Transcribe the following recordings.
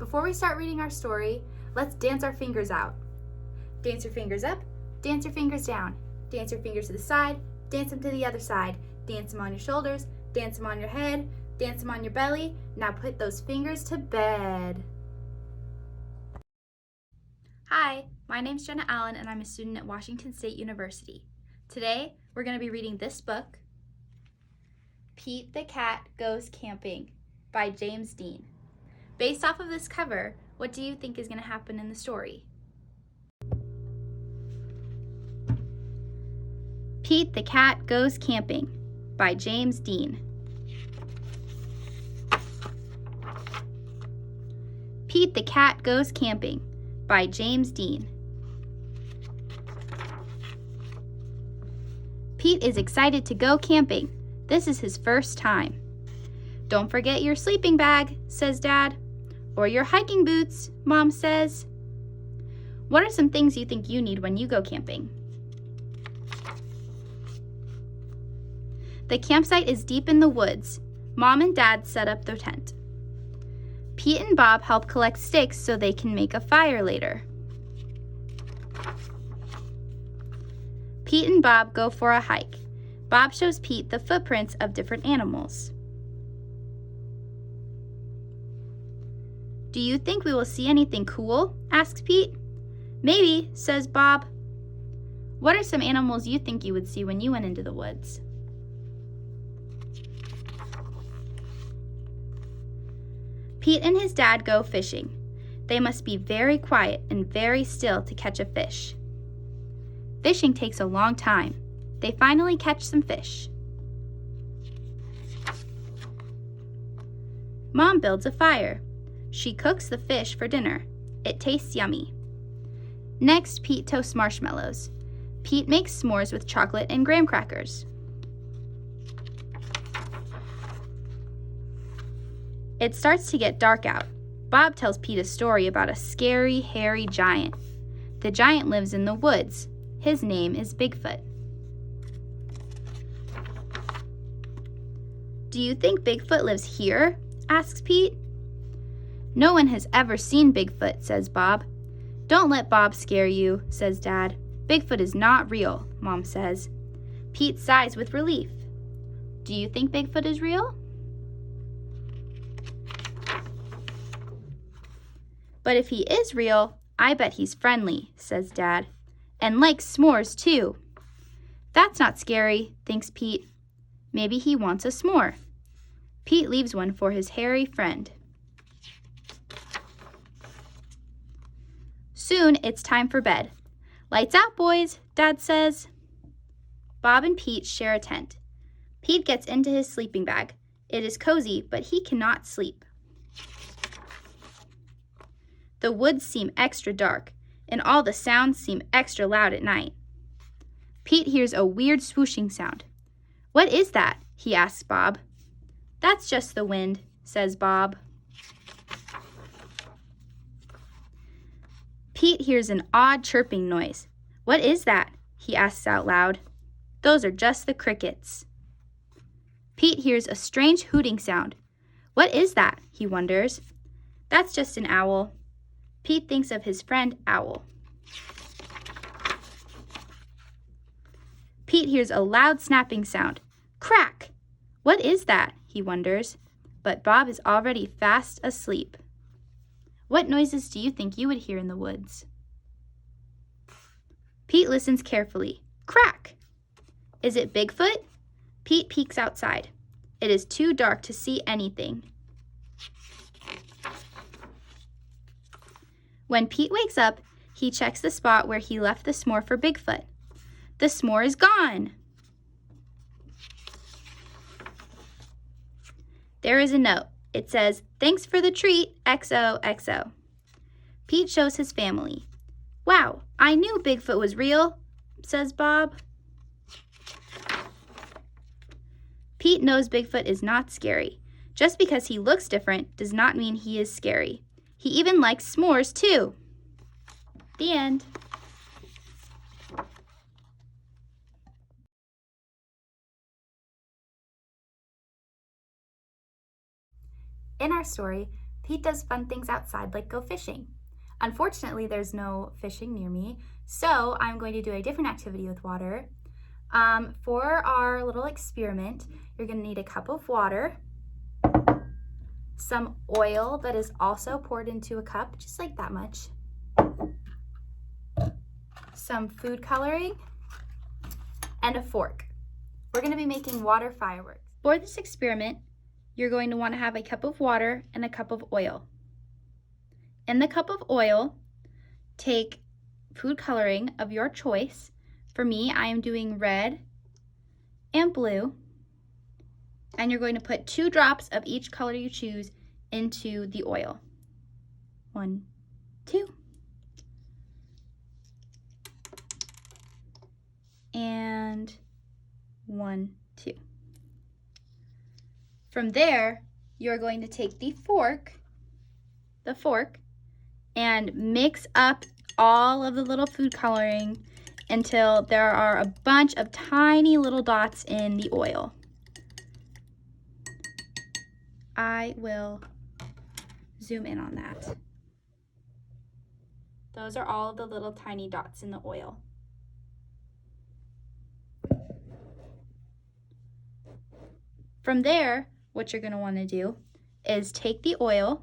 Before we start reading our story, let's dance our fingers out. Dance your fingers up, dance your fingers down. Dance your fingers to the side, dance them to the other side. Dance them on your shoulders, dance them on your head, dance them on your belly. Now put those fingers to bed. Hi, my name's Jenna Allen and I'm a student at Washington State University. Today, we're going to be reading this book, Pete the Cat Goes Camping by James Dean. Based off of this cover, what do you think is going to happen in the story? Pete the Cat Goes Camping by James Dean. Pete the Cat Goes Camping by James Dean. Pete is excited to go camping. This is his first time. Don't forget your sleeping bag, says Dad. Or your hiking boots, Mom says. What are some things you think you need when you go camping? The campsite is deep in the woods. Mom and Dad set up their tent. Pete and Bob help collect sticks so they can make a fire later. Pete and Bob go for a hike. Bob shows Pete the footprints of different animals. Do you think we will see anything cool? Asks Pete. Maybe, says Bob. What are some animals you think you would see when you went into the woods? Pete and his dad go fishing. They must be very quiet and very still to catch a fish. Fishing takes a long time. They finally catch some fish. Mom builds a fire. She cooks the fish for dinner. It tastes yummy. Next, Pete toasts marshmallows. Pete makes s'mores with chocolate and graham crackers. It starts to get dark out. Bob tells Pete a story about a scary, hairy giant. The giant lives in the woods. His name is Bigfoot. Do you think Bigfoot lives here? Asks Pete. No one has ever seen Bigfoot, says Bob. Don't let Bob scare you, says Dad. Bigfoot is not real, Mom says. Pete sighs with relief. Do you think Bigfoot is real? But if he is real, I bet he's friendly, says Dad. And likes s'mores, too. That's not scary, thinks Pete. Maybe he wants a s'more. Pete leaves one for his hairy friend. Soon, it's time for bed. Lights out, boys, Dad says. Bob and Pete share a tent. Pete gets into his sleeping bag. It is cozy, but he cannot sleep. The woods seem extra dark, and all the sounds seem extra loud at night. Pete hears a weird swooshing sound. What is that? He asks Bob. That's just the wind, says Bob. Pete hears an odd chirping noise. What is that? He asks out loud. Those are just the crickets. Pete hears a strange hooting sound. What is that? He wonders. That's just an owl. Pete thinks of his friend Owl. Pete hears a loud snapping sound. Crack! What is that? He wonders. But Bob is already fast asleep. What noises do you think you would hear in the woods? Pete listens carefully. Crack! Is it Bigfoot? Pete peeks outside. It is too dark to see anything. When Pete wakes up, he checks the spot where he left the s'more for Bigfoot. The s'more is gone! There is a note. It says, "Thanks for the treat, XOXO." Pete shows his family. Wow, I knew Bigfoot was real, says Bob. Pete knows Bigfoot is not scary. Just because he looks different does not mean he is scary. He even likes s'mores, too. The end. In our story, Pete does fun things outside like go fishing. Unfortunately, there's no fishing near me, so I'm going to do a different activity with water. For our little experiment, you're going to need a cup of water, some oil that is also poured into a cup, just like that much, some food coloring, and a fork. We're going to be making water fireworks. For this experiment, you're going to want to have a cup of water and a cup of oil. In the cup of oil, take food coloring of your choice. For me, I am doing red and blue. And you're going to put 2 drops of each color you choose into the oil. 1, 2. And 1, 2. From there, you're going to take the fork, and mix up all of the little food coloring until there are a bunch of tiny little dots in the oil. I will zoom in on that. Those are all the little tiny dots in the oil. From there, what you're going to want to do is take the oil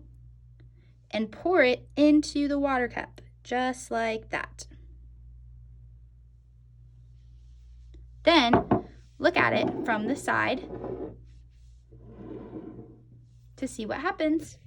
and pour it into the water cup, just like that. Then look at it from the side to see what happens.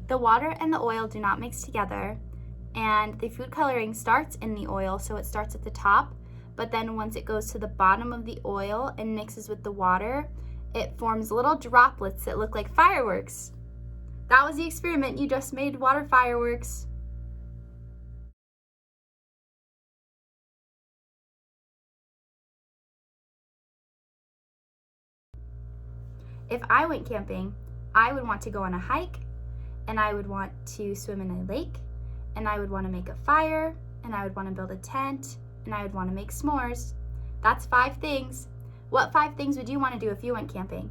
The water and the oil do not mix together, and the food coloring starts in the oil, so it starts at the top, but then once it goes to the bottom of the oil and mixes with the water, it forms little droplets that look like fireworks. That was the experiment. You just made water fireworks. If I went camping, I would want to go on a hike, and I would want to swim in a lake, and I would want to make a fire, and I would want to build a tent, and I would want to make s'mores. That's 5 things. What 5 things would you want to do if you went camping?